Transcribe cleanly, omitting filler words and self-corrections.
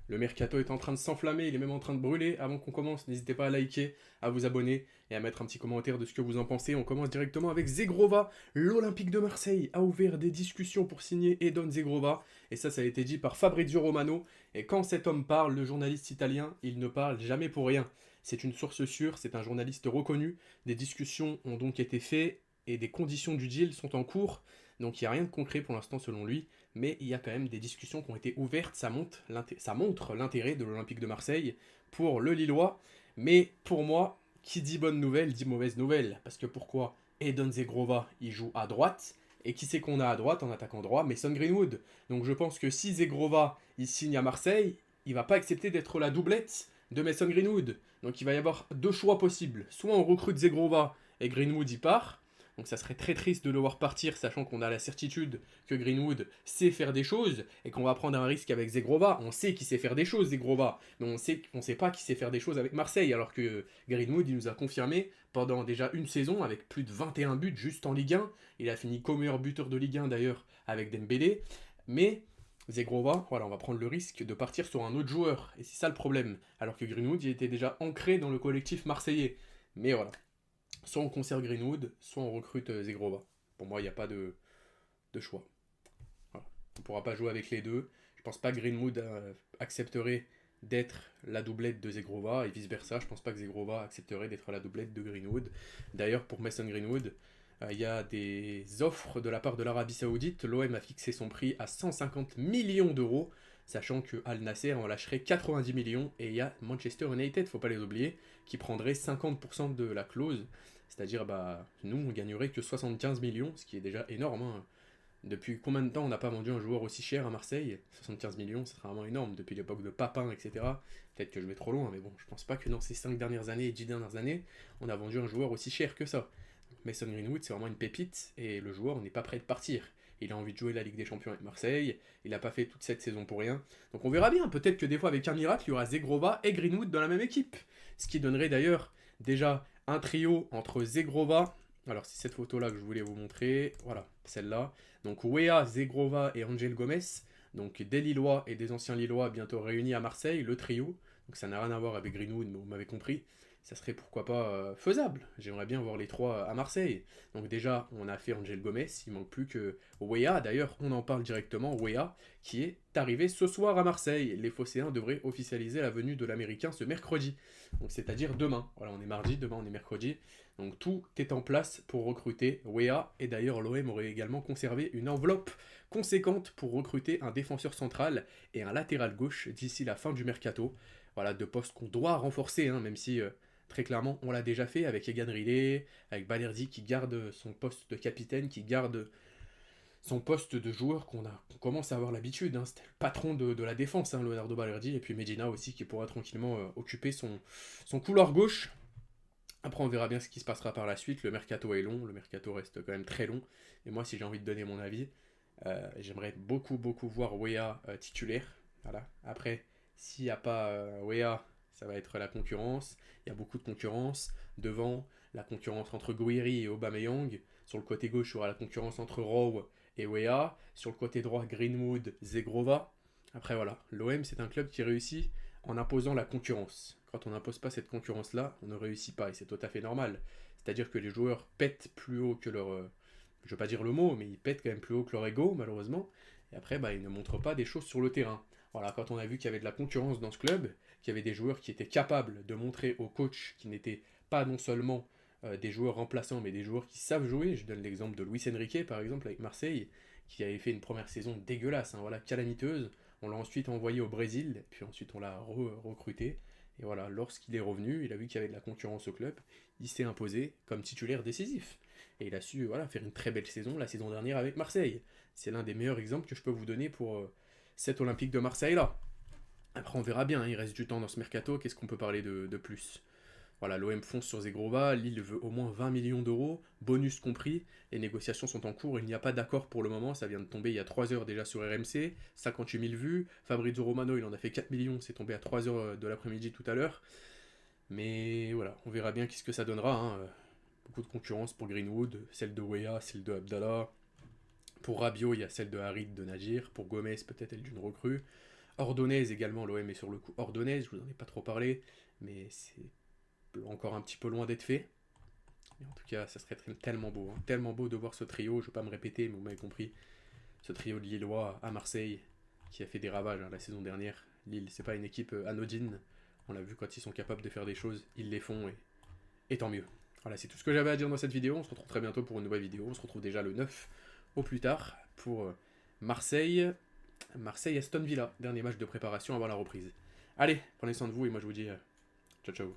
Le mercato est en train de s'enflammer, il est même en train de brûler. Avant qu'on commence, n'hésitez pas à liker, à vous abonner et à mettre un petit commentaire de ce que vous en pensez. On commence directement avec Zegrova. L'Olympique de Marseille a ouvert des discussions pour signer Edon Zegrova. Et ça a été dit par Fabrizio Romano. Et quand cet homme parle, le journaliste italien, il ne parle jamais pour rien. C'est une source sûre, c'est un journaliste reconnu. Des discussions ont donc été faites et des conditions du deal sont en cours. Donc il n'y a rien de concret pour l'instant selon lui, mais il y a quand même des discussions qui ont été ouvertes, ça montre l'intérêt de l'Olympique de Marseille pour le Lillois. Mais pour moi, qui dit bonne nouvelle dit mauvaise nouvelle. Parce que pourquoi Edon Zegrova, il joue à droite, et qui c'est qu'on a à droite en attaquant droit Mason Greenwood. Donc je pense que si Zegrova, il signe à Marseille, il va pas accepter d'être la doublette de Mason Greenwood. Donc il va y avoir deux choix possibles. Soit on recrute Zegrova et Greenwood y part, donc ça serait très triste de le voir partir, sachant qu'on a la certitude que Greenwood sait faire des choses et qu'on va prendre un risque avec Zegrova. On sait qu'il sait faire des choses, Zegrova, mais on sait pas qu'il sait faire des choses avec Marseille, alors que Greenwood, il nous a confirmé pendant déjà une saison avec plus de 21 buts juste en Ligue 1. Il a fini co-meilleur buteur de Ligue 1 d'ailleurs avec Dembélé. Mais Zegrova, voilà, on va prendre le risque de partir sur un autre joueur. Et c'est ça le problème. Alors que Greenwood, il était déjà ancré dans le collectif marseillais. Mais voilà, soit on conserve Greenwood, soit on recrute Zegrova. Pour moi, il n'y a pas de choix. Voilà. On ne pourra pas jouer avec les deux. Je pense pas que Greenwood accepterait d'être la doublette de Zegrova et vice versa. Je pense pas que Zegrova accepterait d'être la doublette de Greenwood. D'ailleurs, pour Mason Greenwood, il y a des offres de la part de l'Arabie Saoudite. L'OM a fixé son prix à 150 millions d'euros, sachant que Al Nasser en lâcherait 90 millions et il y a Manchester United, faut pas les oublier, qui prendrait 50% de la clause. C'est-à-dire, nous, on gagnerait que 75 millions, ce qui est déjà énorme, hein. Depuis combien de temps on n'a pas vendu un joueur aussi cher à Marseille? 75 millions, c'est vraiment énorme. Depuis l'époque de Papin, etc. Peut-être que je vais trop loin, mais bon, je pense pas que dans ces 5 dernières années et 10 dernières années, on a vendu un joueur aussi cher que ça. Mason Greenwood, c'est vraiment une pépite, et le joueur n'est pas prêt de partir. Il a envie de jouer la Ligue des Champions avec Marseille, il n'a pas fait toute cette saison pour rien. Donc on verra bien, peut-être que des fois avec un miracle, il y aura Zegrova et Greenwood dans la même équipe. Ce qui donnerait d'ailleurs déjà un trio entre Zegrova, alors c'est cette photo-là que je voulais vous montrer, voilà, celle-là. Donc Wea, Zegrova et Angel Gomez, donc des Lillois et des anciens Lillois bientôt réunis à Marseille, le trio. Donc ça n'a rien à voir avec Greenwood, mais vous m'avez compris. Ça serait pourquoi pas faisable. J'aimerais bien voir les trois à Marseille. Donc déjà, on a fait Angel Gomez, il manque plus que Wea. D'ailleurs, on en parle directement, Wea, qui est arrivé ce soir à Marseille. Les Phocéens devraient officialiser la venue de l'Américain ce mercredi. Donc c'est-à-dire demain. Voilà, on est mardi, demain on est mercredi. Donc tout est en place pour recruter Wea. Et d'ailleurs, l'OM aurait également conservé une enveloppe conséquente pour recruter un défenseur central et un latéral gauche d'ici la fin du mercato. Voilà, deux postes qu'on doit renforcer, hein, même si très clairement on l'a déjà fait avec Egan Riley, avec Balerdi qui garde son poste de capitaine, qui garde son poste de joueur qu'on commence à avoir l'habitude. Hein. C'était le patron de la défense, hein, Leonardo Balerdi, et puis Medina aussi qui pourra tranquillement occuper son couloir gauche. Après, on verra bien ce qui se passera par la suite. Le mercato est long, le mercato reste quand même très long. Et moi, si j'ai envie de donner mon avis, j'aimerais beaucoup, beaucoup voir Wea titulaire. Voilà. Après, s'il n'y a pas Wea, ça va être la concurrence. Il y a beaucoup de concurrence. Devant, la concurrence entre Guiri et Aubameyang. Sur le côté gauche, il y aura la concurrence entre Rowe et Wea. Sur le côté droit, Greenwood, Zegrova. Après, voilà. L'OM, c'est un club qui réussit en imposant la concurrence. Quand on n'impose pas cette concurrence-là, on ne réussit pas et c'est tout à fait normal. C'est-à-dire que les joueurs pètent plus haut que leur. Je ne veux pas dire le mot, mais ils pètent quand même plus haut que leur ego, malheureusement. Et après, ils ne montrent pas des choses sur le terrain. Voilà, quand on a vu qu'il y avait de la concurrence dans ce club, qu'il y avait des joueurs qui étaient capables de montrer au coach qui n'étaient pas non seulement des joueurs remplaçants, mais des joueurs qui savent jouer. Je donne l'exemple de Luis Enrique, par exemple, avec Marseille, qui avait fait une première saison dégueulasse, hein, voilà, calamiteuse. On l'a ensuite envoyé au Brésil, puis ensuite on l'a recruté. Et voilà, lorsqu'il est revenu, il a vu qu'il y avait de la concurrence au club, il s'est imposé comme titulaire décisif. Et il a su voilà, faire une très belle saison la saison dernière avec Marseille. C'est l'un des meilleurs exemples que je peux vous donner pour cet Olympique de Marseille-là. Après, on verra bien, hein, il reste du temps dans ce mercato, qu'est-ce qu'on peut parler de plus? Voilà, l'OM fonce sur Zegrova, Lille veut au moins 20 millions d'euros, bonus compris. Les négociations sont en cours, il n'y a pas d'accord pour le moment, ça vient de tomber il y a 3 heures déjà sur RMC, 58 000 vues. Fabrizio Romano, il en a fait 4 millions, c'est tombé à 3 heures de l'après-midi tout à l'heure. Mais voilà, on verra bien qu'est-ce que ça donnera. Hein. Beaucoup de concurrence pour Greenwood, celle de Weah, celle de Abdallah. Pour Rabiot, il y a celle de Harid, de Nadir. Pour Gomez, peut-être elle d'une recrue. Ordonnaise également, l'OM est sur le coup Ordonnaise, je vous en ai pas trop parlé, mais c'est encore un petit peu loin d'être fait. Mais en tout cas, ça serait tellement beau, hein, tellement beau de voir ce trio, je vais pas me répéter, mais vous m'avez compris, ce trio de Lillois à Marseille, qui a fait des ravages la saison dernière. Lille, c'est pas une équipe anodine, on l'a vu quand ils sont capables de faire des choses, ils les font, et tant mieux. Voilà, c'est tout ce que j'avais à dire dans cette vidéo, on se retrouve très bientôt pour une nouvelle vidéo, on se retrouve déjà le 9 au plus tard pour Marseille, Aston Villa, dernier match de préparation avant la reprise. Allez, prenez soin de vous et moi je vous dis ciao ciao.